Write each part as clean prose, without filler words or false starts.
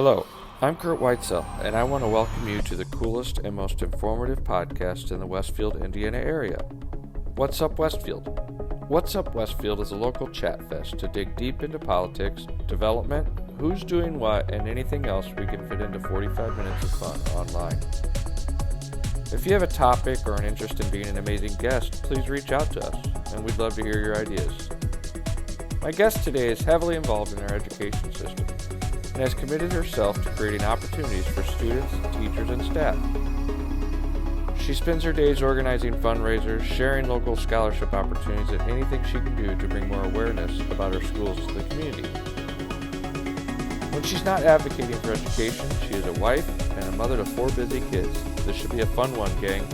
Hello, I'm Curt Whitesell, and I want to welcome you to the coolest and most informative podcast in the Westfield, Indiana area. What's Up Westfield? What's Up Westfield is a local chat fest to dig deep into politics, development, who's doing what, and anything else we can fit into 45 minutes of fun online. If you have a topic or an interest in being an amazing guest, please reach out to us, and we'd love to hear your ideas. My guest today is heavily involved in our education system and has committed herself to creating opportunities for students, teachers, and staff. She spends her days organizing fundraisers, sharing local scholarship opportunities, and anything she can do to bring more awareness about our schools to the community. When she's not advocating for education, she is a wife and a mother to 4 busy kids. This should be a fun one, gang.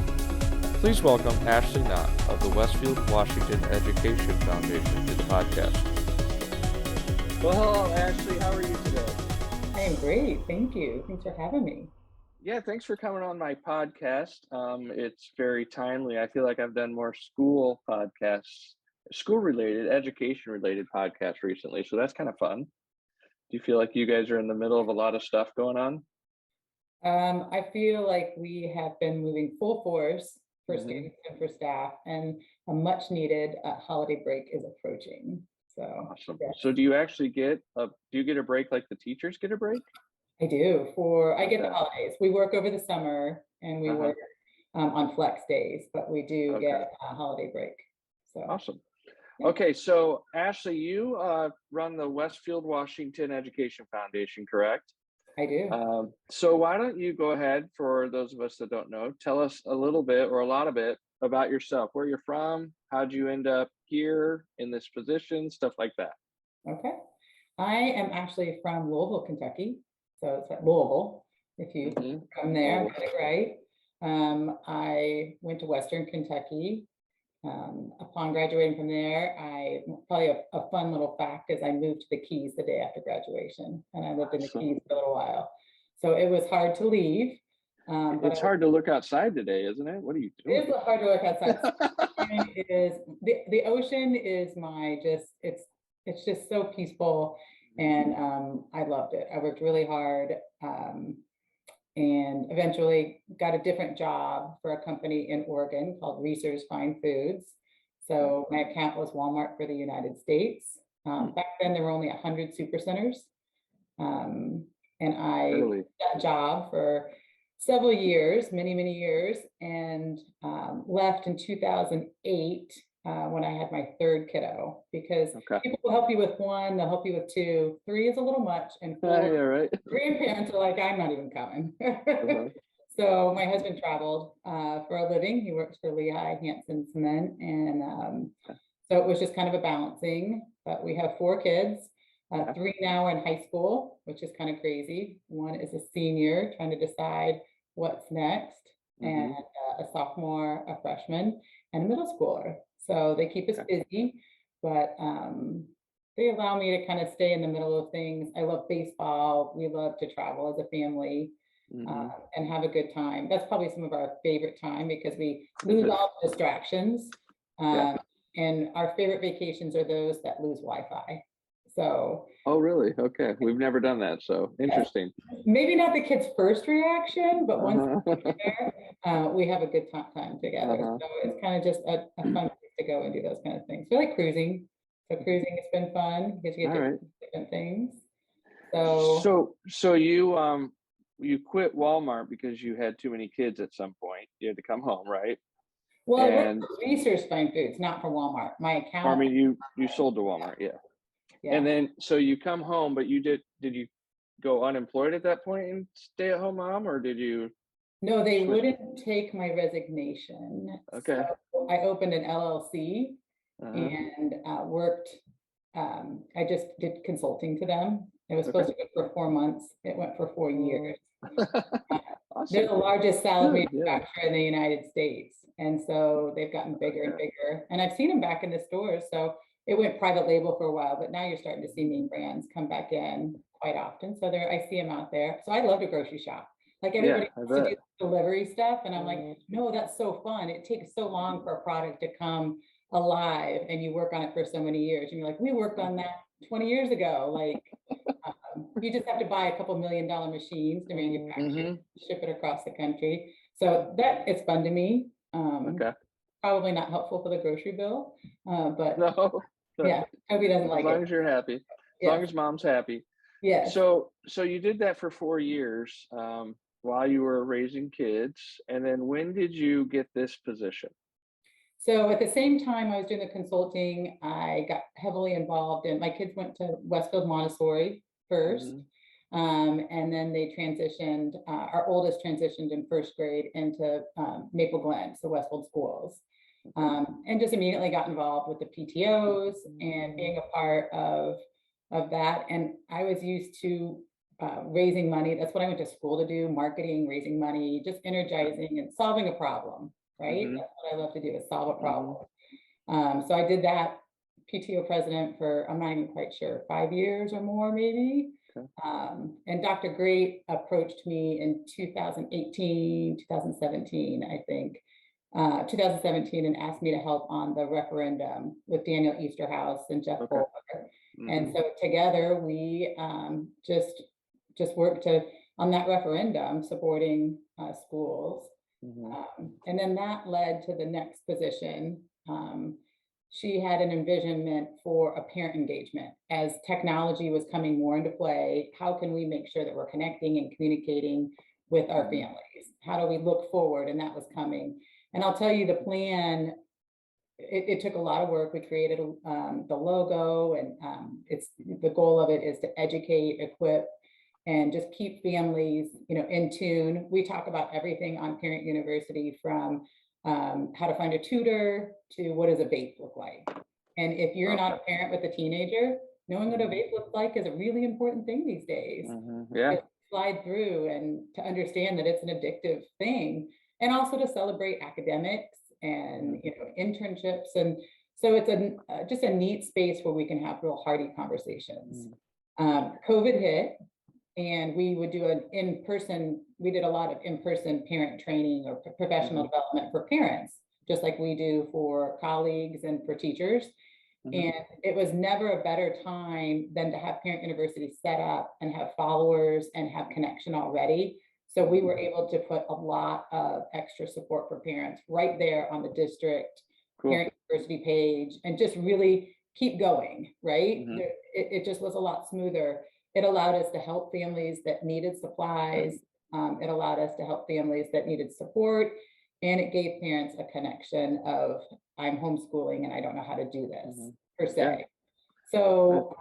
Please welcome Ashley Knott of the Westfield, Washington Education Foundation to the podcast. Well, hello, Ashley. How are you today? I am great. Thank you. Thanks for having me. Yeah, thanks for coming on my podcast. It's very timely. I feel like I've done more school podcasts, school-related, education-related podcasts recently, so that's kind of fun. Do you feel like you guys are in the middle of a lot of stuff going on? I feel like we have been moving full force for students and for staff, and a much needed holiday break is approaching. So Awesome. yes. So do you actually get a break like the teachers get a break? I do. I get the holidays. We work over the summer and we work on flex days, but we do get a holiday break. So awesome. Yeah. Okay, so Ashley, you run the Westfield Washington Education Foundation, correct? I do. So why don't you go ahead, for those of us that don't know, tell us a little bit or a lot of it about yourself, where you're from, how'd you end up here in this position, stuff like that. Okay. I am actually from Louisville, Kentucky. So it's at Louisville, if you come there, got it right. I went to Western Kentucky. Upon graduating from there, probably a fun little fact is I moved to the Keys the day after graduation, and I lived in the Keys for a little while. So it was hard to leave. But it's hard to look outside today, isn't it? What are you doing? It is hard to look outside. It is the ocean is it's just so peaceful, and I loved it. I worked really hard, and eventually got a different job for a company in Oregon called Reese's Fine Foods. So my account was Walmart for the United States. Back then there were only 100 supercenters, and I did that job for several years, many years, and left in 2008 when I had my 3rd kiddo, because people will help you with 1, they'll help you with 2, 3 is a little much, and 4, grandparents are like, I'm not even coming. So my husband traveled for a living. He works for Lehigh Hanson Cement, and so it was just kind of a balancing. But we have 4 kids. 3 now are in high school, which is kind of crazy. 1 is a senior trying to decide what's next, and a sophomore, a freshman, and a middle schooler. So they keep us busy, but they allow me to kind of stay in the middle of things. I love baseball. We love to travel as a family and have a good time. That's probably some of our favorite time, because we lose all the distractions. And our favorite vacations are those that lose Wi-Fi. So. Oh, really? Okay. We've never done that. So interesting. Maybe not the kids' first reaction, but once they're there, we have a good time together. So it's kind of just a fun place to go and do those kind of things. So like cruising. So cruising has been fun because you get to do different things. So you quit Walmart because you had too many kids at some point. You had to come home, right? Well, I worked for Reese's Fine Foods, not for Walmart. My account. I mean, you sold to Walmart, yeah. And then, so you come home, but did you go unemployed at that point and stay at home mom, or did you? No, they wouldn't take my resignation. Okay. So I opened an LLC and worked, I just did consulting to them. It was supposed to go for 4 months. It went for 4 years. Awesome. They're the largest salad manufacturer in the United States. And so they've gotten bigger and bigger. And I've seen them back in the stores. So it went private label for a while, but now you're starting to see name brands come back in quite often. So I see them out there. So I love to grocery shop. Like everybody wants to do delivery stuff. And I'm like, no, that's so fun. It takes so long for a product to come alive, and you work on it for so many years. And you're like, we worked on that 20 years ago. Like, You just have to buy a couple $1 million machines to manufacture, ship it across the country. So that is fun to me. Okay. Probably not helpful for the grocery bill, but No. yeah, Toby doesn't like As long it. as you're happy, as long as mom's happy. Yes. So you did that for 4 years while you were raising kids, and then when did you get this position? So at the same time I was doing the consulting, I got heavily involved in, my kids went to Westfield Montessori first. And then they transitioned, our oldest transitioned in first grade into Maple Glen, so Westfield schools. And just immediately got involved with the PTOs and being a part of that. And I was used to raising money. That's what I went to school to do, marketing, raising money, just energizing and solving a problem, right? That's what I love to do, is solve a problem. So I did that, PTO president for, I'm not even quite sure, 5 years or more maybe. And Dr. Great approached me in 2017, I think, 2017, and asked me to help on the referendum with Daniel Easterhouse and Jeff Bowler. And so together we just worked on that referendum, supporting schools. And then that led to the next position. She had an envisionment for a parent engagement. As technology was coming more into play, how can we make sure that we're connecting and communicating with our families? How do we look forward? And that was coming. And I'll tell you, the plan, it took a lot of work. We created the logo, and the goal of it is to educate, equip, and just keep families, in tune. We talk about everything on Parent University, from how to find a tutor to what does a vape look like. And if you're not a parent with a teenager, knowing what a vape looks like is a really important thing these days. To slide through and to understand that it's an addictive thing, and also to celebrate academics and internships. And so it's just a neat space where we can have real hearty conversations. COVID hit, and we would do we did a lot of in-person parent training or professional development for parents, just like we do for colleagues and for teachers. And it was never a better time than to have Parent University set up and have followers and have connection already. So we were able to put a lot of extra support for parents right there on the district Parent University page, and just really keep going, right? It just was a lot smoother. It allowed us to help families that needed supplies. It allowed us to help families that needed support. And it gave parents a connection of, I'm homeschooling and I don't know how to do this, per se. So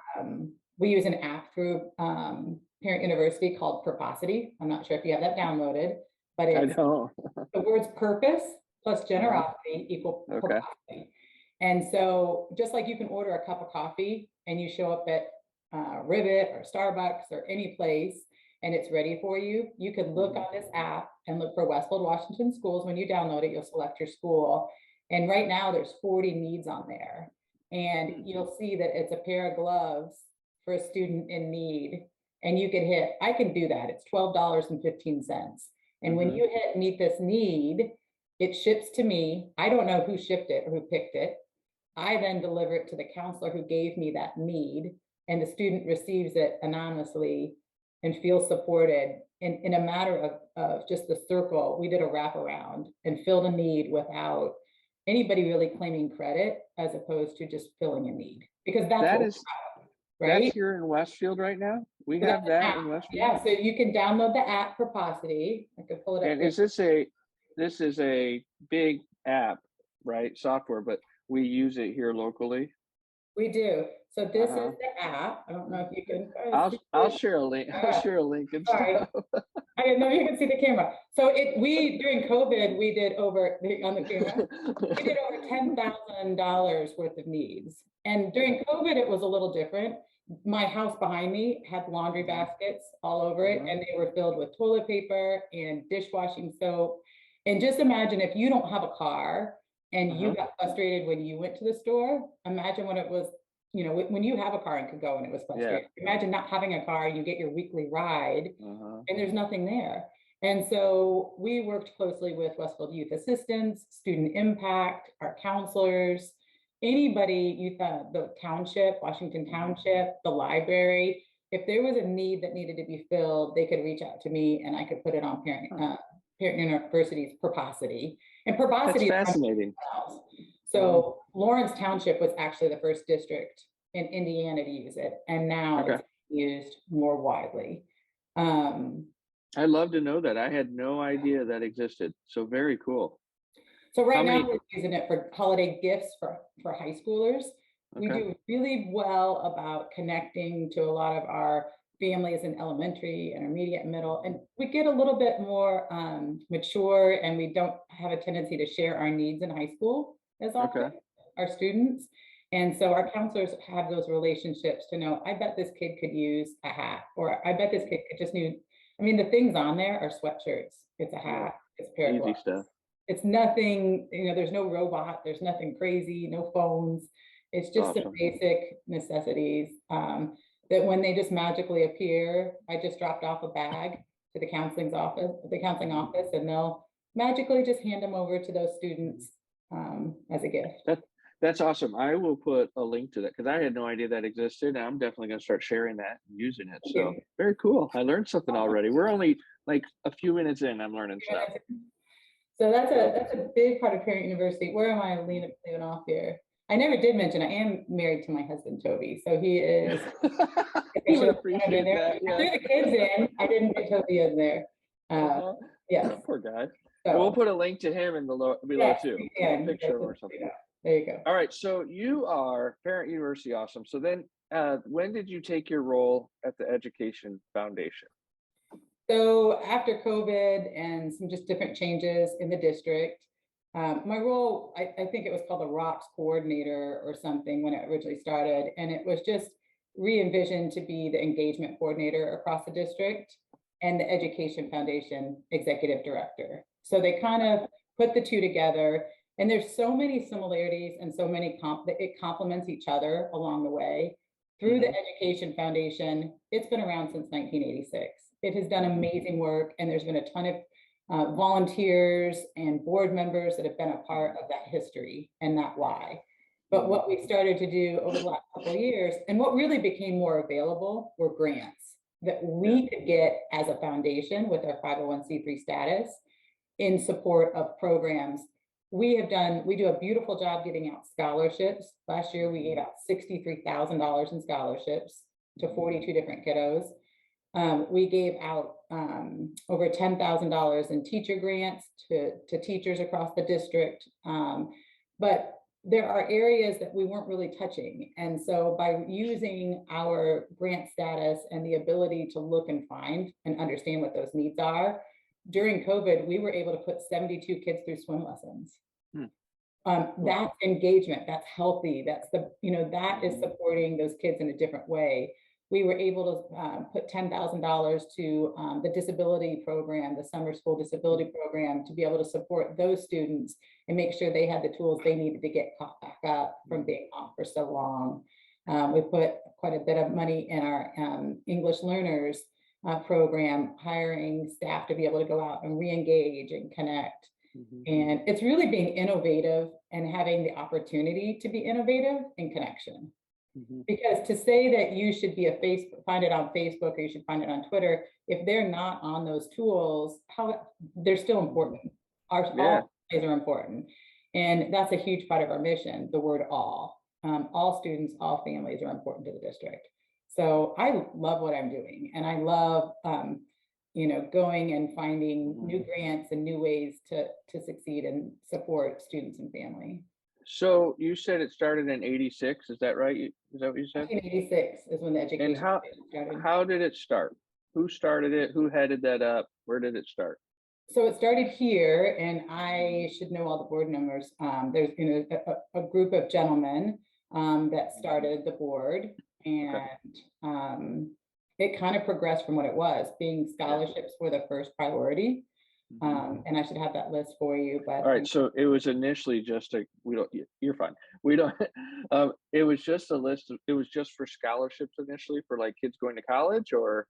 we use an app through Parent University called Purposity. I'm not sure if you have that downloaded, but it's the words purpose plus generosity equal purposity. And so just like you can order a cup of coffee and you show up at Ribbit or Starbucks or any place and it's ready for you, you could look on this app and look for Westfield Washington schools. When you download it, you'll select your school. And right now there's 40 needs on there. And you'll see that it's a pair of gloves for a student in need. And you could hit, I can do that. It's $12.15. And when you hit meet this need, it ships to me. I don't know who shipped it or who picked it. I then deliver it to the counselor who gave me that need, and the student receives it anonymously and feels supported. In a matter of just the circle, we did a wraparound and filled a need without anybody really claiming credit, as opposed to just filling a need, because that's right? That's here in Westfield right now. We have that in Westfield. Yeah, so you can download the app Purposity. I could pull it up. And this is a big app, right? Software, but we use it here locally. We do. So this is the app. I don't know if you can. I'll share a link. I'll share a link and stuff. I didn't know you could see the camera. So during COVID, we did over on the camera. We did over $10,000 worth of needs. And during COVID, it was a little different. My house behind me had laundry baskets all over it, and they were filled with toilet paper and dishwashing soap. And just imagine if you don't have a car and you got frustrated when you went to the store. Imagine when it was, when you have a car and could go and it was frustrating. Imagine not having a car, you get your weekly ride and there's nothing there. And so we worked closely with Westfield Youth Assistance, Student Impact, our counselors, anybody, the township, Washington Township, the library. if there was a need that needed to be filled, they could reach out to me and I could put it on Parent University's Proposity. And That's Proposity is fascinating. so Lawrence Township was actually the first district in Indiana to use it, and now Okay. it's used more widely. I'd love to know that. I had no idea that existed. So very cool. So right How now many- we're using it for holiday gifts for high schoolers. We Okay. do really well about connecting to a lot of our families in elementary, intermediate, and middle, and we get a little bit more mature, and we don't have a tendency to share our needs in high school as often, Okay. our students. And so our counselors have those relationships to know, I bet this kid could use a hat, or I bet this kid could just need, I mean, the things on there are sweatshirts, it's a hat, it's a pair of Easy gloves. stuff. It's nothing, there's no robot, there's nothing crazy, no phones. It's just some Awesome. basic necessities that when they just magically appear, I just dropped off a bag to the counseling office, and they'll magically just hand them over to those students as a gift. That's awesome. I will put a link to that because I had no idea that existed. I'm definitely going to start sharing that and using it. Thank So you. very cool. I learned something already. We're only like a few minutes in. I'm learning stuff. So that's a big part of Parent University. Where am I leaving off here? I never did mention I am married to my husband, Toby. So he is. I would appreciate that. I threw the kids in. I didn't get Toby in there. Yes. Poor guy. So, We'll put a link to him in the below yes, too. you A can. picture or something. There you go. All right. So you are Parent University. Awesome. So then when did you take your role at the Education Foundation? So after COVID and some just different changes in the district, my role, I think it was called the ROCKS coordinator or something when it originally started. And it was just re-envisioned to be the engagement coordinator across the district and the Education Foundation executive director. So they kind of put the two together, and there's so many similarities and so many it complements each other along the way. Through the Education Foundation, it's been around since 1986. It has done amazing work, and there's been a ton of volunteers and board members that have been a part of that history and that why. But what we started to do over the last couple of years, and what really became more available, were grants that we could get as a foundation with our 501c3 status in support of programs. We do a beautiful job giving out scholarships. Last year, we gave out $63,000 in scholarships to 42 different kiddos. We gave out over $10,000 in teacher grants to teachers across the district. But there are areas that we weren't really touching. And so by using our grant status and the ability to look and find and understand what those needs are, during COVID, we were able to put 72 kids through swim lessons. That's engagement, that's healthy, that's that is supporting those kids in a different way. We were able to put $10,000 to the disability program, the summer school disability program, to be able to support those students and make sure they had the tools they needed to get caught back up from being off for so long. We put quite a bit of money in our English learners program, hiring staff to be able to go out and re-engage and connect. And it's really being innovative and having the opportunity to be innovative in connection. Because to say that you should be find it on Facebook or you should find it on Twitter, if they're not on those tools, they're still important. All things are important. And that's a huge part of our mission, the word all. All students, all families are important to the district. So I love what I'm doing. And I love going and finding new grants and new ways to succeed and support students and family. So you said it started in 86, is that right? Is that what you said? 1986 is when the education started. How did it start? Who started it? Who headed that up? Where did it start? So it started here, and I should know all the board members. There's a group of gentlemen that started the board, and it kind of progressed from what it was, being scholarships were the first priority. And I should have that list for you. But all right, so it was initially just you're fine. We don't, it was just a list it was just for scholarships initially for like kids going to college, or?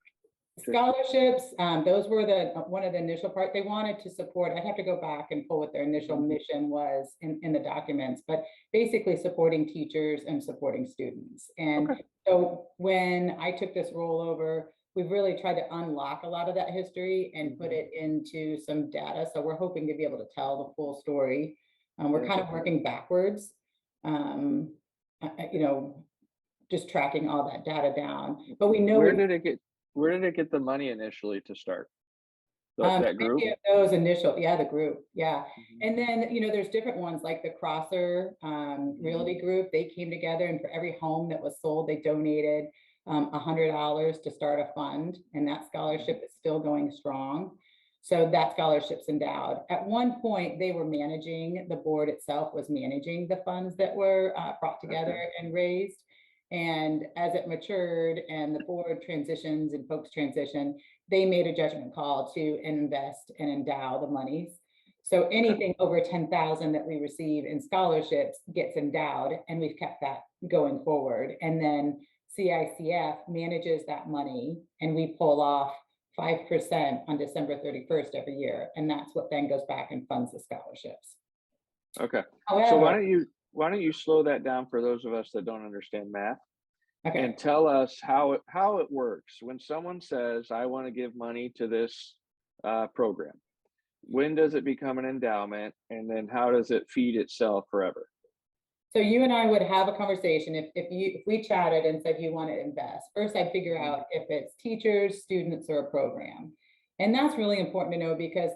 Scholarships, those were one of the initial part. They wanted to support, I'd have to go back and pull what their initial mission was in the documents, but basically supporting teachers and supporting students. And So when I took this role over, we've really tried to unlock a lot of that history and put it into some data. So we're hoping to be able to tell the full story. We're kind of working backwards, you know, just tracking all that data down. But we know Where did it get the money initially to start? That group? those initial, yeah, the group, yeah. Mhm. And then, you know, there's different ones like the Crosser Realty Group. They came together, and for every home that was sold, they donated $100 to start a fund, and that scholarship is still going strong. So that scholarship's endowed. At one point, they were managing, the board itself was managing the funds that were brought together and raised. And as it matured and the board transitions and folks transition, they made a judgment call to invest and endow the monies. So anything over 10,000 that we receive in scholarships gets endowed, and we've kept that going forward. And then CICF manages that money, and we pull off 5% on December 31st every year. And that's what then goes back and funds the scholarships. Okay. However, So why don't you slow that down for those of us that don't understand math? okay. And tell us how it works when someone says, I want to give money to this program. When does it become an endowment, and then how does it feed itself forever? So you and I would have a conversation if we chatted and said you want to invest. First, I'd figure out if it's teachers, students, or a program. And that's really important to know, because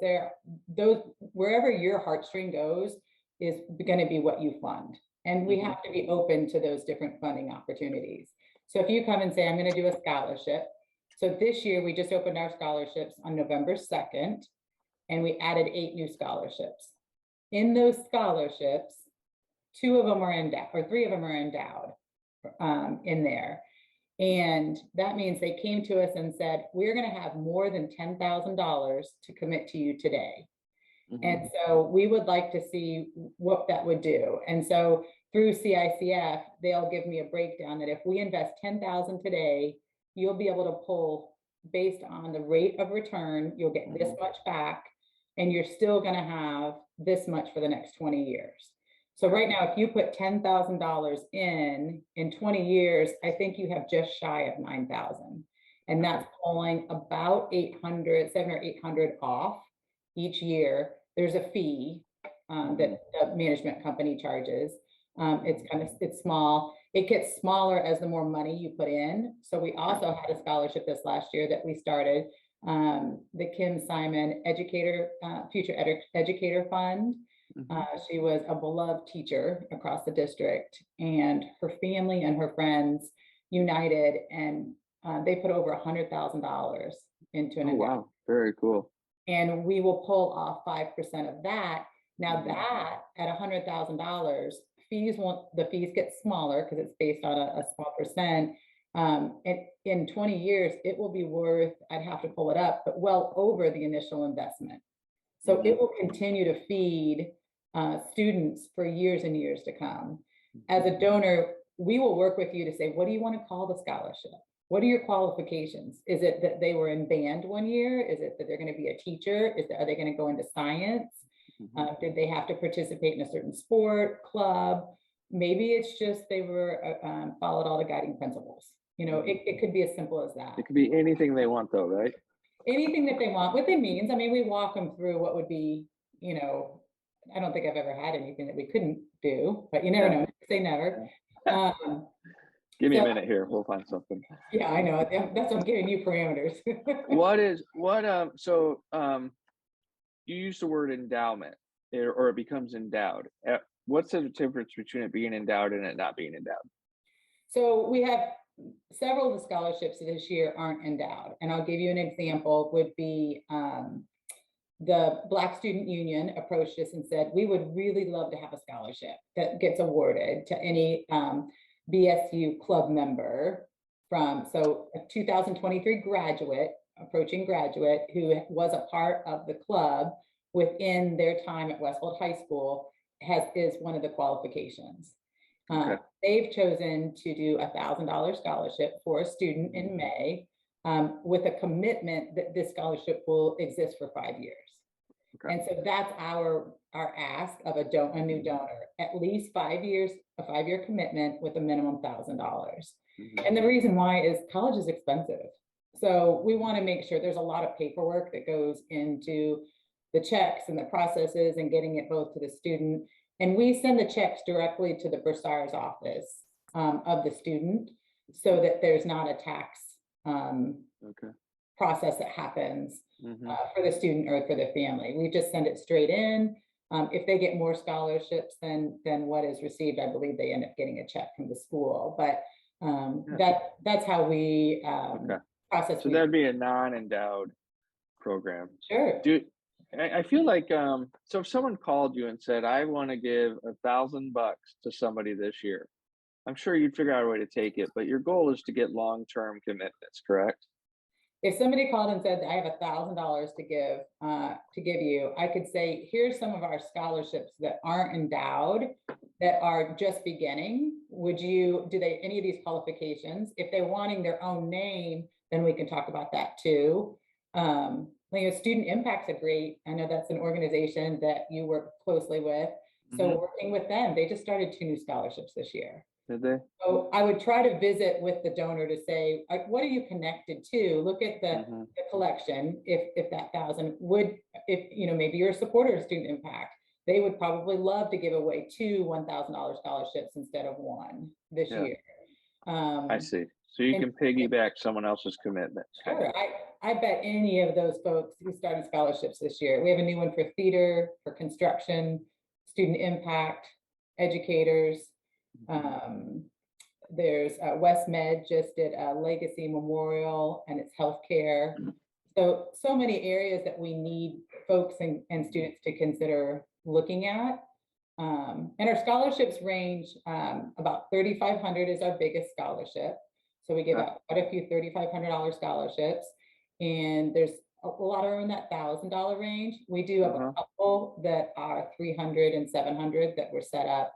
wherever your heartstring goes is going to be what you fund. And we have to be open to those different funding opportunities. So if you come and say, I'm going to do a scholarship. So this year we just opened our scholarships on November 2nd, and we added 8 new scholarships. In those scholarships, 2 of them are endowed, or 3 of them are endowed in there. And that means they came to us and said, we're going to have more than $10,000 to commit to you today. And so we would like to see what that would do. And so through CICF, they'll give me a breakdown that if we invest 10,000 today, you'll be able to pull based on the rate of return, you'll get this much back, and you're still going to have this much for the next 20 years. So right now, if you put $10,000 in 20 years, I think you have just shy of 9,000. And that's pulling about 700 or 800 off each year. There's a fee that the management company charges. It's small. It gets smaller as the more money you put in. So we also had a scholarship this last year that we started, the Kim Simon Future Educator Fund. She was a beloved teacher across the district, and her family and her friends united, and they put over $100,000 into an endowment. Wow, very cool. And we will pull off 5% of that. Now that at $100,000, the fees get smaller because it's based on a small percent. And in 20 years, it will be worth, I'd have to pull it up, but well over the initial investment. So it will continue to feed students for years and years to come. As a donor, we will work with you to say, what do you want to call the scholarship? What are your qualifications? Is it that they were in band one year? Is it that they're going to be a teacher? Are they going to go into science? Did they have to participate in a certain sport, club? Maybe it's just they were followed all the guiding principles. You know, it could be as simple as that. It could be anything they want though, right? Anything that they want, what they means. I mean, we walk them through what would be, you know, I don't think I've ever had anything that we couldn't do, but you never know, say never. Give me a minute here. We'll find something. Yeah, I know. That's what I'm giving you parameters. You use the word endowment, or it becomes endowed. What's the difference between it being endowed and it not being endowed? So we have several of the scholarships this year aren't endowed. And I'll give you an example would be the Black Student Union approached us and said, we would really love to have a scholarship that gets awarded to any BSU club member so a 2023 approaching graduate who was a part of the club within their time at Westfield High School is one of the qualifications. They've chosen to do $1,000 scholarship for a student in May with a commitment that this scholarship will exist for 5 years. And so that's our ask of a new donor, at least 5 years, a 5-year commitment with a minimum $1,000. And the reason why is college is expensive. So we want to make sure there's a lot of paperwork that goes into the checks and the processes and getting it both to the student. And we send the checks directly to the bursar's office of the student so that there's not a tax process that happens for the student or for the family. We just send it straight in. If they get more scholarships than what is received, I believe they end up getting a check from the school. But that's how we process. So that'd be a non-endowed program. Sure. I feel like so if someone called you and said, I want to give $1,000 to somebody this year, I'm sure you'd figure out a way to take it, but your goal is to get long-term commitments, correct? If somebody called and said, I have $1,000 to give you, I could say, here's some of our scholarships that aren't endowed, that are just beginning. Do they any of these qualifications? If they're wanting their own name, then we can talk about that too. Student Impact's I know that's an organization that you work closely with. So working with them, they just started 2 new scholarships this year. Did they? So I would try to visit with the donor to say, what are you connected to? Look at the collection. If that 1,000 maybe you're a supporter of Student Impact, they would probably love to give away 2 $1,000 scholarships instead of 1 this year. I see. So you can piggyback someone else's commitment. Sure. I bet any of those folks who started scholarships this year. We have a new one for theater, for construction, Student Impact, educators. There's West Med just did a Legacy Memorial, and it's healthcare. So many areas that we need folks and students to consider looking at. And our scholarships range about $3,500 is our biggest scholarship. So we give out quite a few $3,500 scholarships, and there's a lot are in that $1,000 range. We do have a couple that are $300 and $700 that were set up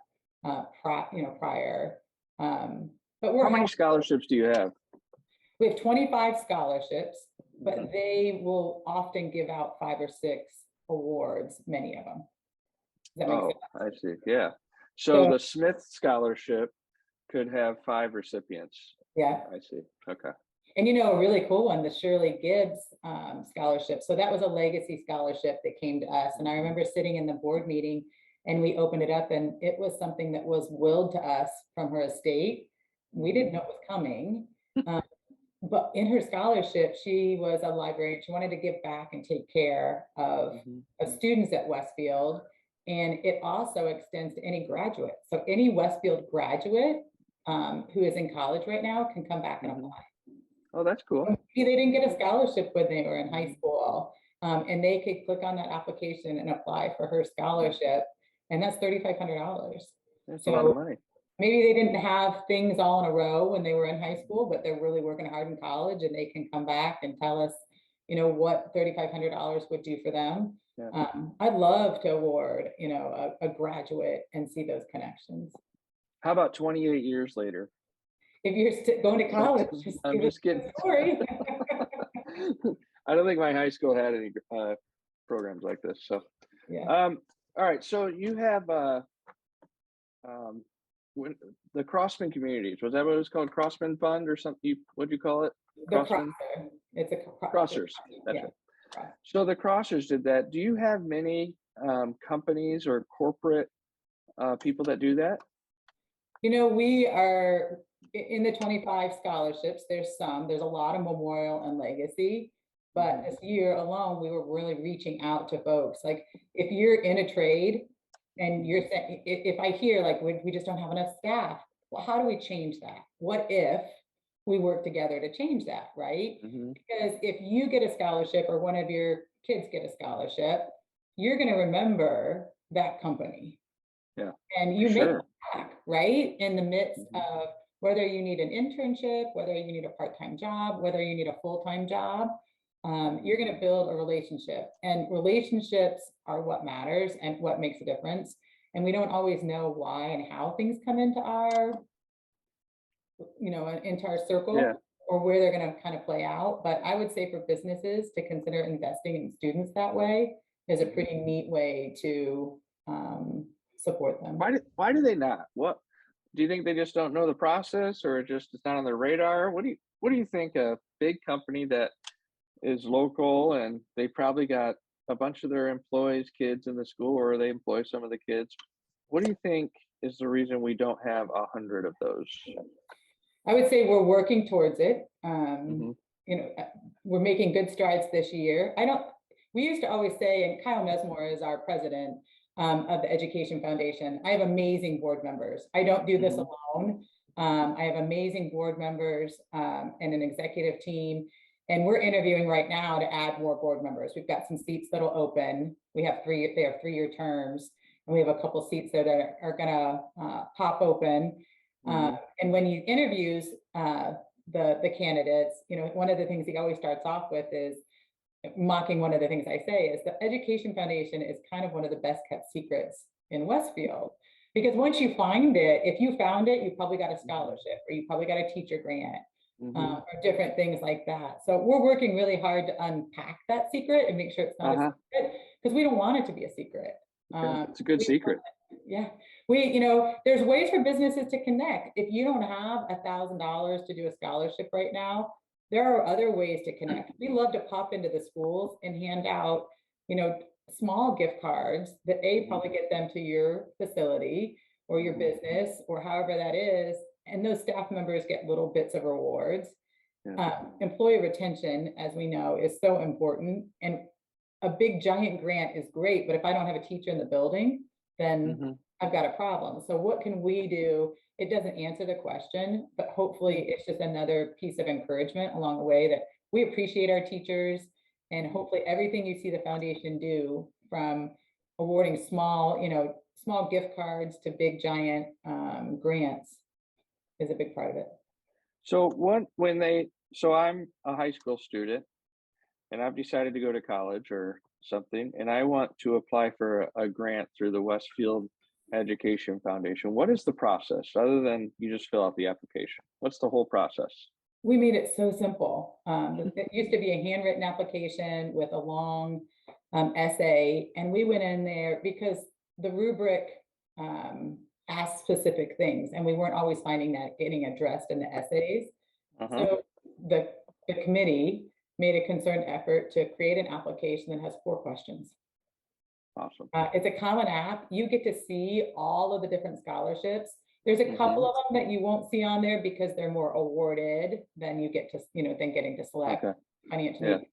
prior. But how many scholarships do you have? We have 25 scholarships, but they will often give out 5 or 6 awards, many of them. Does that make sense? I see. Yeah. So the Smith Scholarship could have 5 recipients. Yeah. I see. Okay. And a really cool one, the Shirley Gibbs Scholarship. So that was a legacy scholarship that came to us. And I remember sitting in the board meeting and we opened it up, and it was something that was willed to us from her estate. We didn't know it was coming. But in her scholarship, she was a librarian. She wanted to give back and take care of students at Westfield. And it also extends to any graduate. So any Westfield graduate who is in college right now can come back and apply. Oh, that's cool. Maybe they didn't get a scholarship when they were in high school, and they could click on that application and apply for her scholarship. And that's $3,500. That's a lot of money. Maybe they didn't have things all in a row when they were in high school, but they're really working hard in college, and they can come back and tell us, what $3,500 would do for them. Yeah. I'd love to award, a graduate and see those connections. How about 28 years later? If you're going to college, I'm just kidding. Story. I don't think my high school had any programs like this. So, yeah. All right. So you have the Crossman Communities. Was that what it was called? Crossman Fund or something? What do you call it? Crossman? It's a Crossers. That's right. So the Crossers did that. Do you have many companies or corporate people that do that? We are in the 25 scholarships. There's a lot of memorial and legacy, but this year alone, we were really reaching out to folks. Like if you're in a trade and you're saying, if I hear like, we just don't have enough staff, well, how do we change that? What if we work together to change that, right? Because if you get a scholarship or one of your kids get a scholarship, you're going to remember that company. Yeah. And you make it back, right? In the midst of whether you need an internship, whether you need a part-time job, whether you need a full-time job, you're going to build a relationship. And relationships are what matters and what makes a difference. And we don't always know why and how things come into our circle or where they're going to kind of play out. But I would say for businesses to consider investing in students that way is a pretty neat way to support them. Why do they not? do you think they just don't know the process, or it's not on their radar? What do you think a big company that is local and they probably got a bunch of their employees' kids in the school, or they employ some of the kids? What do you think is the reason we don't have 100 of those? I would say we're working towards it. Hmm. We're making good strides this year. We used to always say, and Kyle Mesmore is our president of the Education Foundation, I have amazing board members. I don't do this Hmm. alone. I have amazing board members and an executive team. And we're interviewing right now to add more board members. We've got some seats that'll open. They have 3-year terms, and we have a couple seats that are gonna pop open. Hmm. And when he interviews the candidates, one of the things he always starts off with is mocking. One of the things I say is the Education Foundation is kind of one of the best kept secrets in Westfield, because once you find it, if you found it, you probably got a scholarship, or you probably got a teacher grant, Hmm. or different things like that. So we're working really hard to unpack that secret and make sure it's not a Uh-huh. secret, because we don't want it to be a secret. Okay. It's a good We secret. Yeah, there's ways for businesses to connect. If you don't have $1,000 to do a scholarship right now, there are other ways to connect. We love to pop into the schools and hand out, small gift cards that probably get them to your facility or your business or however that is. And those staff members get little bits of rewards. Yeah. Employee retention, as we know, is so important. And a big giant grant is great, but if I don't have a teacher in the building, then Hmm. I've got a problem. So what can we do? It doesn't answer the question, but hopefully it's just another piece of encouragement along the way that we appreciate our teachers, and hopefully everything you see the foundation do, from awarding small gift cards to big giant grants, is a big part of it. So I'm a high school student and I've decided to go to college or something, and I want to apply for a grant through the Westfield Education Foundation. What is the process other than you just fill out the application? What's the whole process? We made it so simple. It used to be a handwritten application with a long essay, and we went in there because the rubric asked specific things, and we weren't always finding that getting addressed in the essays. Uh-huh. So the committee made a concerted effort to create an application that has 4 questions. Awesome. It's a common app. You get to see all of the different scholarships. There's a couple of them that you won't see on there because they're more awarded than you get to, than getting to select financially.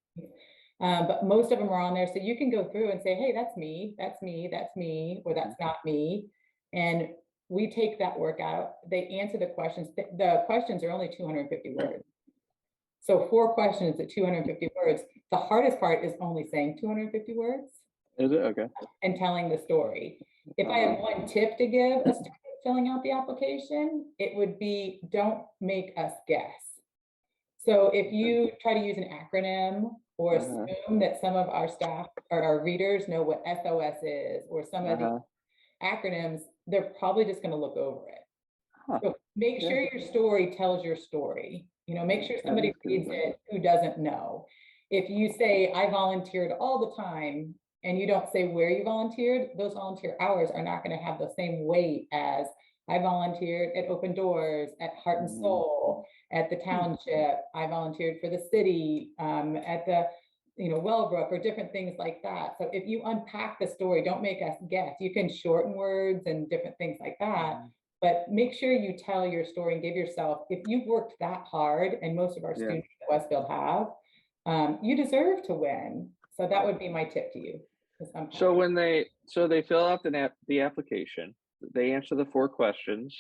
Yeah. But most of them are on there. So you can go through and say, hey, that's me, that's me, that's me, or that's not me. And we take that work out. They answer the questions. The questions are only 250 words. So 4 questions at 250 words. The hardest part is only saying 250 words. Is it? Okay. And telling the story. If I had one tip to give a student filling out the application, it would be, don't make us guess. So if you try to use an acronym or assume that some of our staff or our readers know what SOS is, or some of the acronyms, they're probably just going to look over it. So make sure your story tells your story. Make sure somebody reads it who doesn't know. If you say, I volunteered all the time, and you don't say where you volunteered, those volunteer hours are not going to have the same weight as I volunteered at Open Doors, at Heart and Soul, at the township. I volunteered for the city, at the Wellbrook, or different things like that. So if you unpack the story, don't make us guess. You can shorten words and different things like that, but make sure you tell your story and give yourself, if you've worked that hard, and most of our students at Westfield have, you deserve to win. So that would be my tip to you. So when they fill out the application, they answer the 4 questions.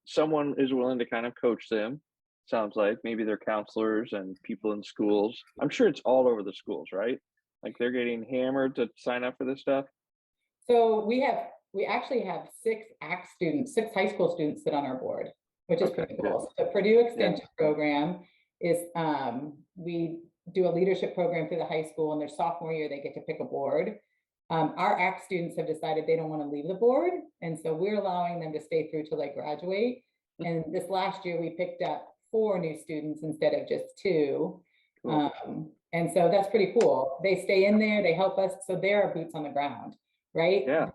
Someone is willing to kind of coach them. Sounds like maybe they're counselors and people in schools. I'm sure it's all over the schools, right? Like they're getting hammered to sign up for this stuff. So we actually have 6 high school students sit on our board, which is pretty cool. So the Purdue Extension program is we do a leadership program through the high school, and their sophomore year they get to pick a board. Our ACT students have decided they don't want to leave the board, and so we're allowing them to stay through till they graduate. And this last year we picked up 4 new students instead of just 2. And so that's pretty cool. They stay in there, they help us, so they're our boots on the ground. right? Yeah.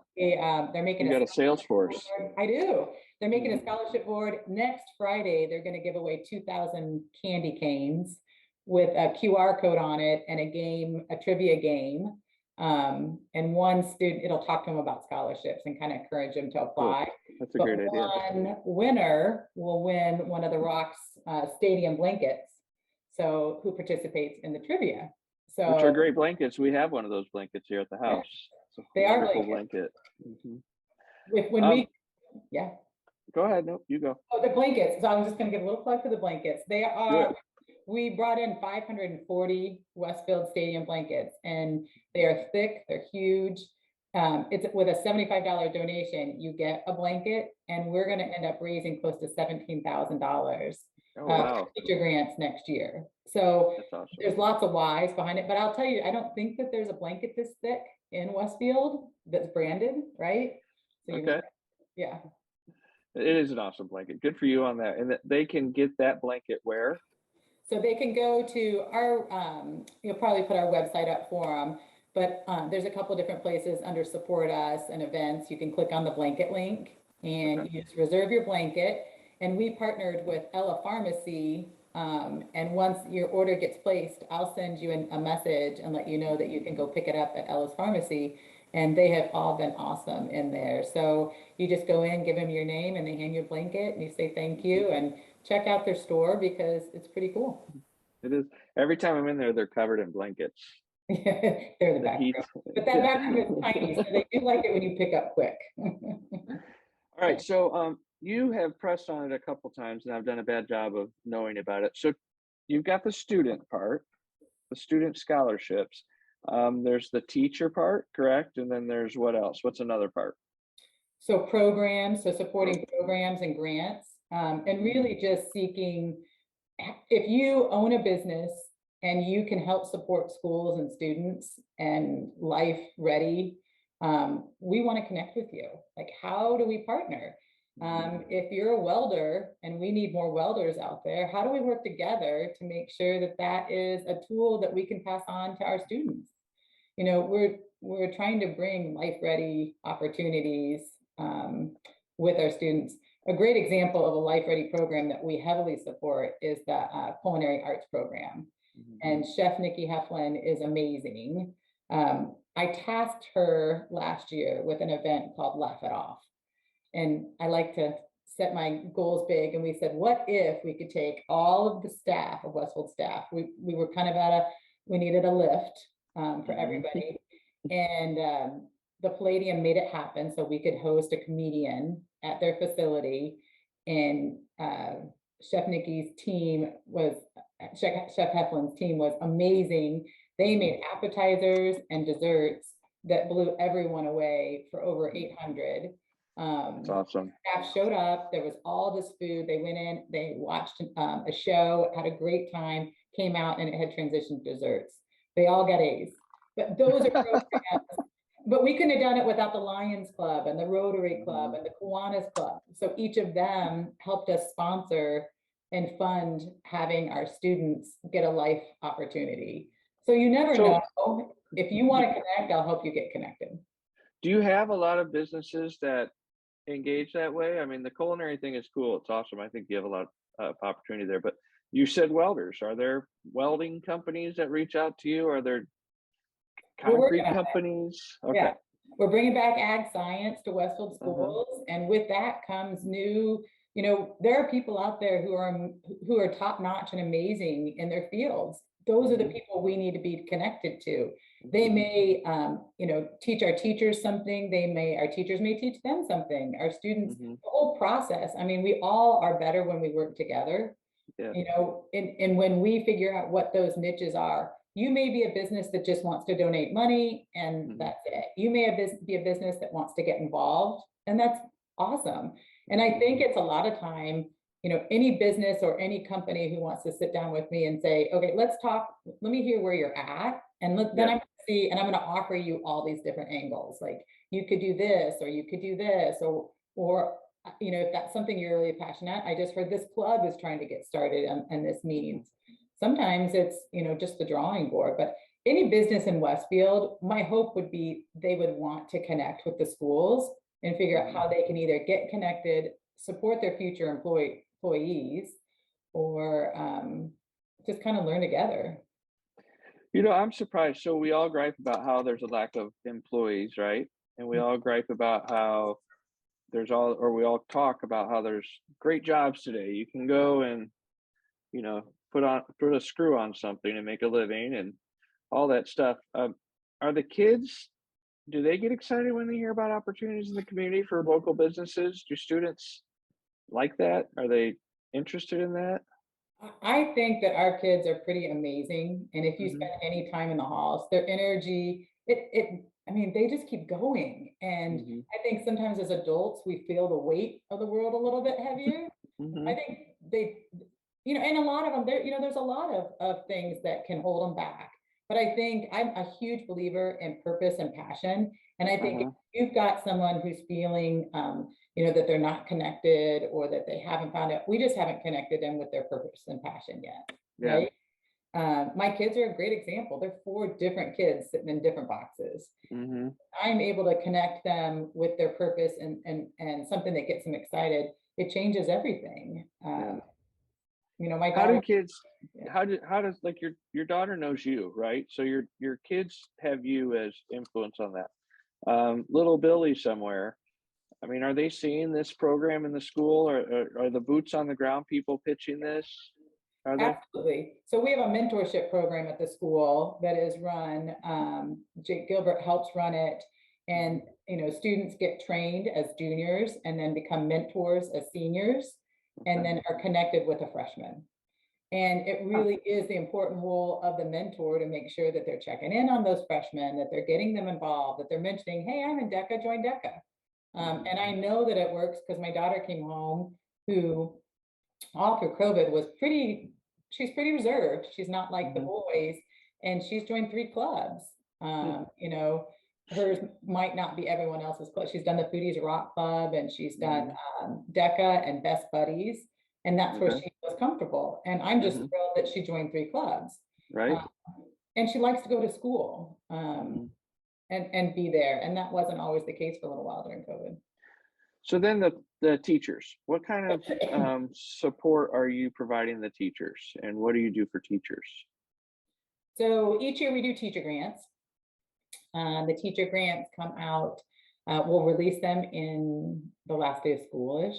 They're making You got a sales force. I do. They're making a scholarship board. Next Friday, they're going to give away 2,000 candy canes with a QR code on it and a game, a trivia game. And one student, it'll talk to them about scholarships and kind of encourage them to apply. Cool. That's a great idea. One winner will win one of the Rocks stadium blankets. So who participates in the trivia? So which are great blankets. We have one of those blankets here at the house. Yeah. They are wonderful blankets. Blanket. When we, yeah. Go ahead. No, you go. Oh, the blankets. So I'm just going to give a little plug for the blankets. They are. Good. We brought in 540 Westfield Stadium blankets, and they are thick. They're huge. It's with a $75 donation, you get a blanket, and we're going to end up raising close to $17,000 for teacher grants next year. So awesome. There's lots of whys behind it, but I'll tell you, I don't think that there's a blanket this thick in Westfield that's branded, right? So okay. Yeah. It is an awesome blanket. Good for you on that. And that they can get that blanket where? So they can go to our, you'll probably put our website up for them, but there's a couple different places under support us and events. You can click on the blanket link and you just reserve your blanket. And we partnered with Ella Pharmacy. And once your order gets placed, I'll send you a message and let you know that you can go pick it up at Ella's Pharmacy. And they have all been awesome in there. So you just go in, give them your name, and they hand you a blanket, and you say thank you, and check out their store because it's pretty cool. It is. Every time I'm in there, they're covered in blankets. They're the back room. But that back room is tiny, so they do like it when you pick up quick. All right, so you have pressed on it a couple times, and I've done a bad job of knowing about it. So you've got the student part, the student scholarships. There's the teacher part, correct? And then there's what else? What's another part? So programs, so supporting programs and grants, and really just seeking, if you own a business and you can help support schools and students and life ready, we want to connect with you. Like, how do we partner? If you're a welder and we need more welders out there, how do we work together to make sure that that is a tool that we can pass on to our students? You know, we're trying to bring life ready opportunities with our students. A great example of a life ready program that we heavily support is the culinary arts program. And Chef Nikki Heflin is amazing. I tasked her last year with an event called Laugh It Off. And I like to set my goals big. And we said, what if we could take all of the staff of Westfield staff? We were kind of we needed a lift for everybody. And the Palladium made it happen so we could host a comedian at their facility. And Chef Nikki's team was, Chef Heflin's team was amazing. They made appetizers and desserts that blew everyone away for over 800. That's awesome. Staff showed up, there was all this food. They went in, they watched a show, had a great time, came out, and it had transitioned to desserts. They all got A's. But those are programs. But we couldn't have done it without the Lions Club and the Rotary Club and the Kiwanis Club. So each of them helped us sponsor and fund having our students get a life opportunity. So you never know. If you want to connect, I'll help you get connected. Do you have a lot of businesses that engage that way? I mean, the culinary thing is cool. It's awesome. I think you have a lot of opportunity there. But you said welders. Are there welding companies that reach out to you? Are there concrete companies? Okay. Yeah, we're bringing back ag science to Westfield schools, and with that comes new. You know, there are people out there who are top notch and amazing in their fields. Those are the people we need to be connected to. They may, you know, teach our teachers something. Our teachers may teach them something. Our students, the whole process. I mean, we all are better when we work together. Yeah. You know, and when we figure out what those niches are. You may be a business that just wants to donate money and that's it. You may be a business that wants to get involved, and that's awesome. And I think it's a lot of time, you know, any business or any company who wants to sit down with me and say, okay, let's talk, let me hear where you're at. And then I'm going to see, and I'm going to offer you all these different angles. Like, you could do this, or you could do this, or, you know, if that's something you're really passionate. I just heard this club is trying to get started and this means. Sometimes it's, you know, just the drawing board, but any business in Westfield, my hope would be they would want to connect with the schools and figure out how they can either get connected, support their future employees, or just kind of learn together. I'm surprised. So we all gripe about how there's a lack of employees, right? And we all gripe about how we all talk about how there's great jobs today. You can go and, put a screw on something and make a living and all that stuff. Are the kids, do they get excited when they hear about opportunities in the community for local businesses? Do students like that? Are they interested in that? I think that our kids are pretty amazing. And if you Mhm. spend any time in the halls, their energy, I mean, they just keep going. And Mhm. I think sometimes as adults, we feel the weight of the world a little bit heavier. I Mhm. think and a lot of them, there's a lot of things that can hold them back. But I think I'm a huge believer in purpose and passion. And I think if Uh-huh. you've got someone who's feeling, that they're not connected or that they haven't found it, we just haven't connected them with their purpose and passion yet, Yeah. right? My kids are a great example. They're four different kids sitting in different boxes. Mhm. I'm able to connect them with their purpose and something that gets them excited. It changes everything. Yeah. My How do daughter, kids yeah. how does, like, your daughter knows you, right? So your kids have you as influence on that. Little Billy somewhere. I mean, are they seeing this program in the school, or are the boots on the ground people pitching this? Are they? Absolutely. So we have a mentorship program at the school that is run. Jake Gilbert helps run it, and Mhm. students get trained as juniors and then become mentors as seniors, and Okay. then are connected with a freshman. And it Huh. really is the important role of the mentor to make sure that they're checking in on those freshmen, that they're getting them involved, that they're mentioning, "Hey, I'm in DECA, join DECA." Mhm. And I know that it works because my daughter came home who all through COVID she's pretty reserved. She's not like the Mhm. boys, and she's joined 3 clubs. Hmm. Hers might not be everyone else's club. She's done the Foodies Rock Club, and she's done Mhm. DECA and Best Buddies, and that's where Okay. she was comfortable. And I'm just Mhm. thrilled that she joined 3 clubs, Right. uh, and she likes to go to school Mhm. and be there. And that wasn't always the case for a little while during So then the teachers, what kind of COVID. support are you providing the teachers, and what do you do for teachers? So each year we do teacher grants. The teacher grants come out, we'll release them in the last day of schoolish.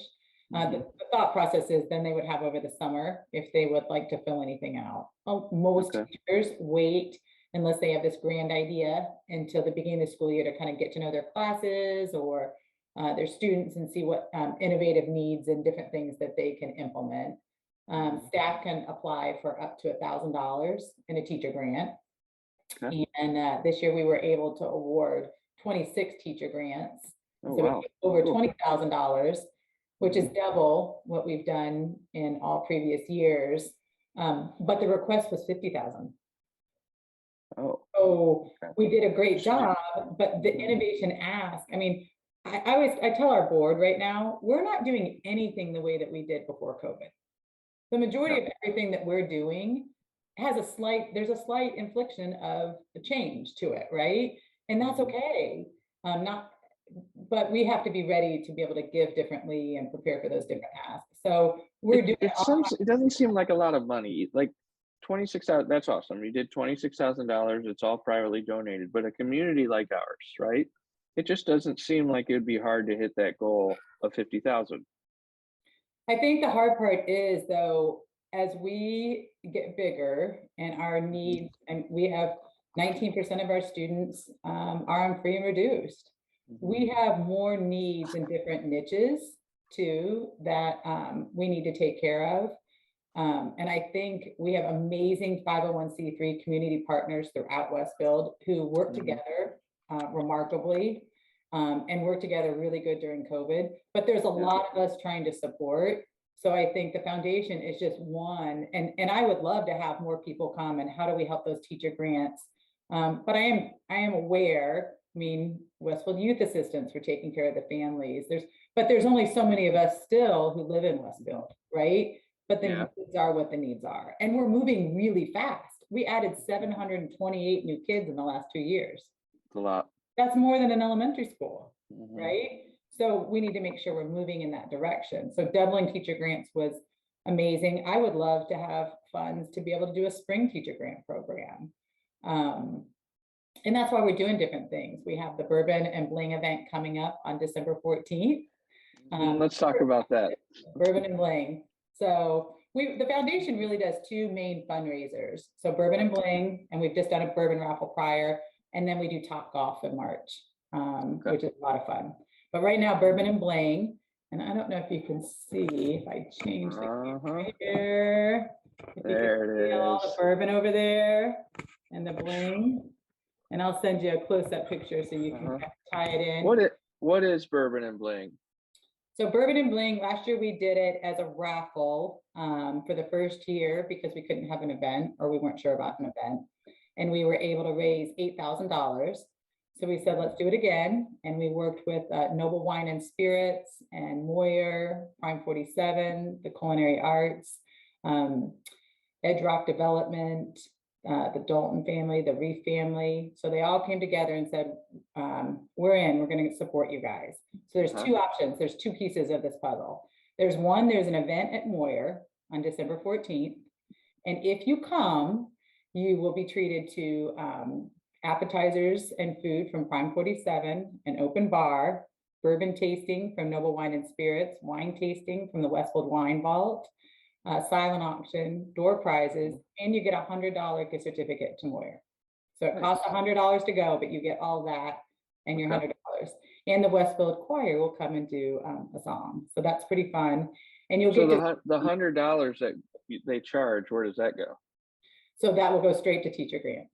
Mhm. The thought process is then they would have over the summer if they would like to fill anything out. Most Okay. teachers wait unless they have this grand idea until the beginning of the school year to kind of get to know their classes or their students and see what innovative needs and different things that they can implement. Mhm. Staff can apply for up to $1,000 in a teacher grant. Okay. And this year we were able to award 26 teacher grants. Oh, So we wow. gave over Cool. $20,000, which is Mhm. double what we've done in all previous years. But the request was 50,000. Oh, So okay. we did a great So job, but the mhm. innovation ask, I mean, I tell our board right now, we're not doing anything the way that we did before COVID. The majority No. of everything that we're doing there's a slight infliction of the change to it, right? And that's Mhm. okay. Not, but we have to be ready to be able to give differently and prepare for those different asks. So we're doing It doesn't seem like a lot of money. Like 26,000, that's awesome. You did $26,000. It's all privately donated, but a community like ours, right? It just doesn't seem like it would be hard to hit that goal of 50,000. I think the hard part is though, as we get bigger and our Mhm. needs, and we have 19% of our students are on free and reduced. Mhm. We have more needs in different niches too that we need to take care of. And I think we have amazing 501c3 community partners throughout Westfield who work Mhm. together remarkably and work together really good during COVID. But there's a Yeah. lot of us trying to support. So I think the foundation is just one. And I would love to have more people come and how do we help those teacher grants? But I am aware, I mean, Westfield Youth Assistants, we're taking care of the families. But there's only so many of us still who live in Mhm. Westfield, right? But the Yeah. needs are what the needs are. And we're moving really fast. we added 728 new kids in the last 2 years. It's a lot. That's more than an elementary school, Mhm. right? So we need to make sure we're moving in that direction. So doubling teacher grants was amazing. I would love to have funds to be able to do a spring teacher grant program. And that's why we're doing different things. We have the Bourbon and Bling event coming up on December 14th. Let's talk about that. Bourbon and Bling. So the foundation really does two main fundraisers. So Bourbon and Bling, and we've just done a bourbon raffle prior, and then we do Top Golf in March, which is a lot of fun. But right now, Bourbon and Bling, and I don't know if you can see if I change the camera here. There it is. All the bourbon over there and the bling. And I'll send you a close-up picture so you can tie it in. What is Bourbon and Bling? So Bourbon and Bling, last year we did it as a raffle for the first year because we couldn't have an event, or we weren't sure about an event. And we were able to raise $8,000. So we said, let's do it again. And we worked with Noble Wine and Spirits and Moyer, Prime 47, the Culinary Arts, Edge Rock Development, the Dalton family, the Reef family. So they all came together and said, we're going to support you guys. So there's two options. There's two pieces of this puzzle. There's an event at Moyer on December 14th. And if you come, you will be treated to appetizers and food from Prime 47, an open bar, bourbon tasting from Noble Wine and Spirits, wine tasting from the Westfield Wine Vault, silent auction, door prizes, and you get a $100 gift certificate to Moyer. So it costs $100 to go, but you get all that and your $100. And the Westfield Choir will come and do a song. So that's pretty fun. And you'll get the $100 that they charge, where does that go? So that will go straight to teacher grants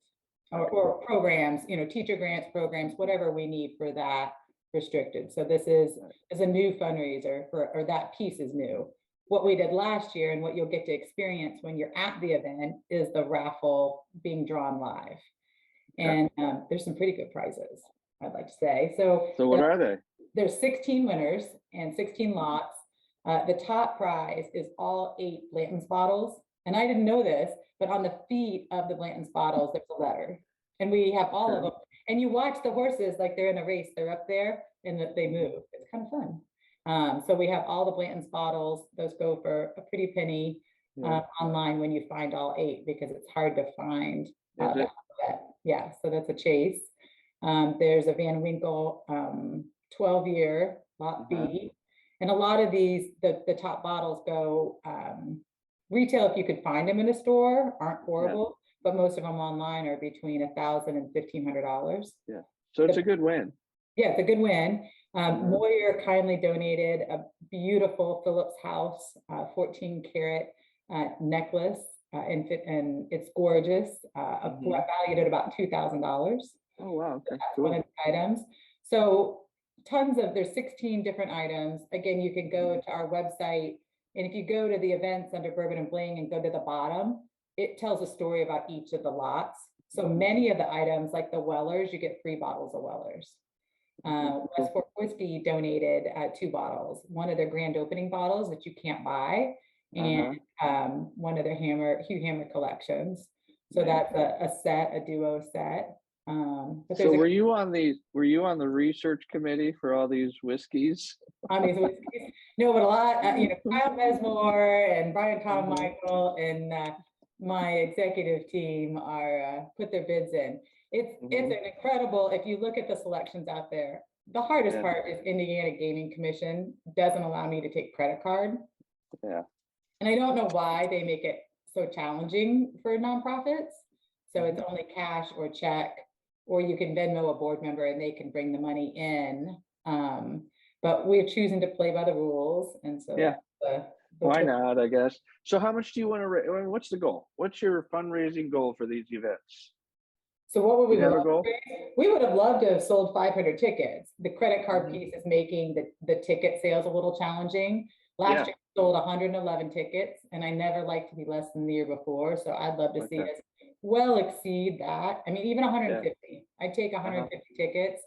or programs, teacher grants, programs, whatever we need for that restricted. So this is a new fundraiser or that piece is new. What we did last year and what you'll get to experience when you're at the event is the raffle being drawn live. And there's some pretty good prizes, I'd like to say. So what are they? There's 16 winners and 16 lots. The top prize is all 8 Blanton's bottles. And I didn't know this, but on the feet of the Blanton's bottles, there's a letter. And we have all of them. And you watch the horses like they're in a race. They're up there and that they move. It's kind of fun. So we have all the Blanton's bottles. Those go for a pretty penny online when you find all 8, because it's hard to find. Yeah, so that's a chase. There's a Van Winkle 12-year lot B. And a lot of these, the top bottles go retail, if you could find them in a store, aren't horrible, but most of them online are between $1,000 and $1,500. Yeah, so it's a good win. Yeah, it's a good win. Moyer kindly donated a beautiful Phillips House 14-karat necklace, and it's gorgeous, valued at about $2,000. Oh, wow. Okay, that's cool. one of the items. So there's 16 different items. Again, you can go to our website, and if you go to the events under Bourbon and Bling and go to the bottom, it tells a story about each of the lots. So many of the items, like the Wellers, you get 3 bottles of Wellers. Westfield Whiskey donated 2 bottles, one of their grand opening bottles that you can't buy, and one of their Hugh Hammer collections. So that's a duo set. So were you on the research committee for all these whiskeys? On these whiskeys? No, but a lot, Kyle Mesmore and Brian Tom Michael and my executive team are put their bids in. It's an incredible, if you look at the selections out there, the hardest part is Indiana Gaming Commission doesn't allow me to take credit card. Yeah. And I don't know why they make it so challenging for nonprofits. So it's only cash or check, or you can Venmo a board member and they can bring the money in. But we're choosing to play by the rules. And so why not, I guess. So how much do you want to raise? I mean, what's the goal? What's your fundraising goal for these events? So what would we have a goal? We would have loved to have sold 500 tickets. The credit card piece is making the ticket sales a little challenging. Last year we sold 111 tickets, and I never like to be less than the year before. So I'd love to see us well exceed that. I mean, even 150. I'd take 150 tickets.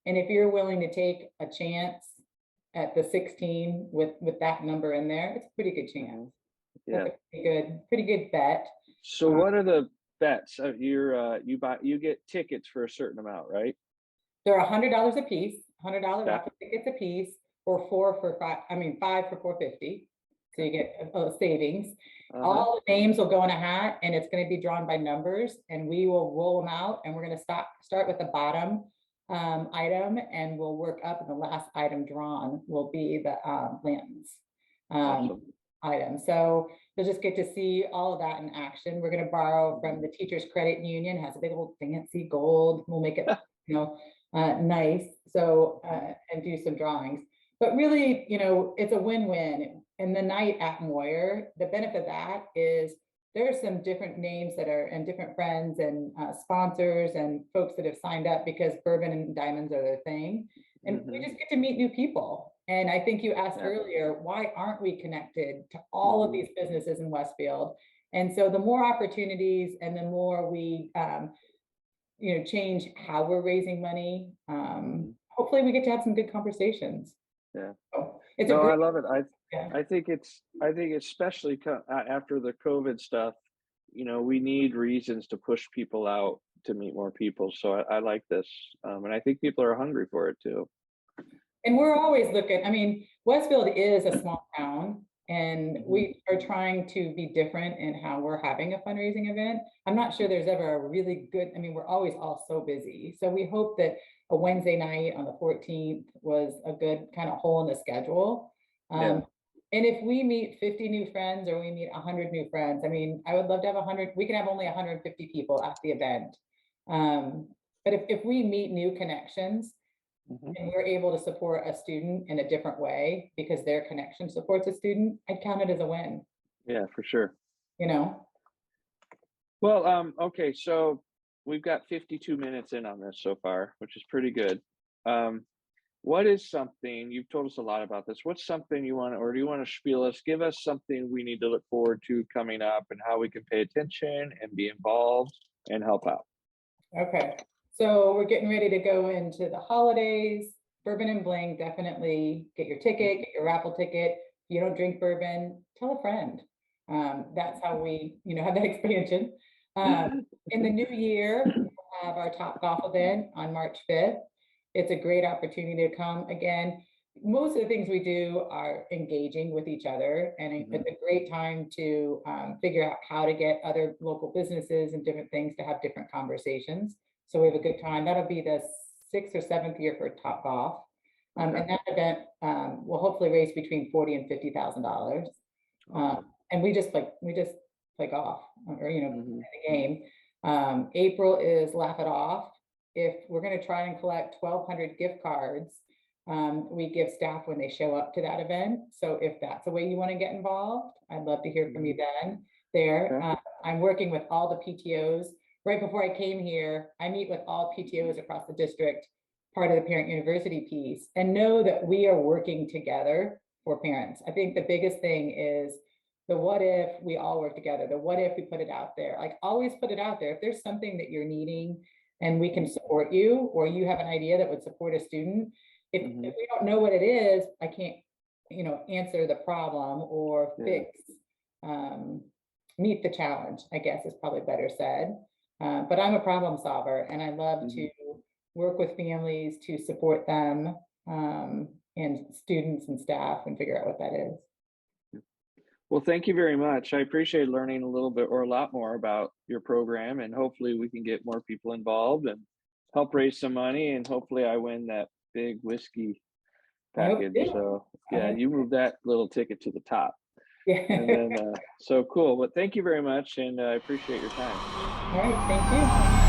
And if you're willing to take a chance at the 16 with that number in there, it's a pretty good chance. Yeah. That's a pretty good bet. So what are the bets. You get tickets for a certain amount, right? They're $100 a piece, $100 Yeah. raffle tickets a piece, or five for $450. So you get a savings. Uh-huh. All the names will go in a hat, and it's going to be drawn by numbers, and we will roll them out, and we're going to start with the bottom item, and we'll work up, and the last item drawn will be the lanterns Awesome. item. So you'll just get to see all of that in action. We're going to borrow from the Teachers Credit Union, has a big old fancy gold. We'll make it, nice. So, and do some drawings. But really, it's a win-win. And the night at Moyer, the benefit of that is there are some different names that are, and different friends and sponsors and folks that have signed up because bourbon and diamonds are their thing. And we just get to meet new people. And I think you asked earlier, why aren't we connected to all of these businesses in Westfield? And so the more opportunities and the more we, change how we're raising money, hopefully we get to have some good conversations. Yeah. So it's I love it. Yeah. I think especially after the COVID stuff, we need reasons to push people out to meet more people. So I like this. And I think people are hungry for it too. And we're always looking, Westfield is a small town, and we are trying to be different in how we're having a fundraising event. I'm not sure there's ever a really good, we're always all so busy. So we hope that a Wednesday night on the 14th was a good kind of hole in the schedule. And if we meet 50 new friends or we meet 100 new friends, I would love to have 100, we can have only 150 people at the event. But if we meet new connections, and we're able to support a student in a different way because their connection supports a student, I'd count it as a win. Yeah, for sure. Well, okay, so we've got 52 minutes in on this so far, which is pretty good. What is something, you've told us a lot about this, what's something you want, or do you want to spiel us, give us something we need to look forward to coming up and how we can pay attention and be involved and help out? Okay. So we're getting ready to go into the holidays. Bourbon and Bling, definitely get your ticket, get your raffle ticket. If you don't drink bourbon, tell a friend. That's how we, have that expansion. In the new year, we'll have our Top Golf event on March 5th. It's a great opportunity to come. Again, most of the things we do are engaging with each other, and it's a great time to figure out how to get other local businesses and different things to have different conversations. So we have a good time. That'll be the 6th or 7th year for Top Golf. And that event will hopefully raise between $40,000 and $50,000. And we just play golf, or the game. April is Laugh It Off. If we're going to try and collect 1,200 gift cards, we give staff when they show up to that event. So if that's a way you want to get involved, I'd love to hear from you then. I'm working with all the PTOs. Right before I came here, I meet with all PTOs across the district, part of the Parent University piece, and know that we are working together for parents. I think the biggest thing is the what if we all work together, the what if we put it out there. Like, always put it out there. If there's something that you're needing and we can support you, or you have an idea that would support a student, if we don't know what it is, I can't, answer the problem or fix, meet the challenge, I guess is probably better said. But I'm a problem solver, and I love to work with families to support them, and students and staff, and figure out what that is. Well, thank you very much. I appreciate learning a little bit or a lot more about your program, and hopefully we can get more people involved and help raise some money, and hopefully I win that big whiskey package. So yeah, you move that little ticket to the top. And then, so cool. Well, thank you very much, and I appreciate your time. All right, thank you.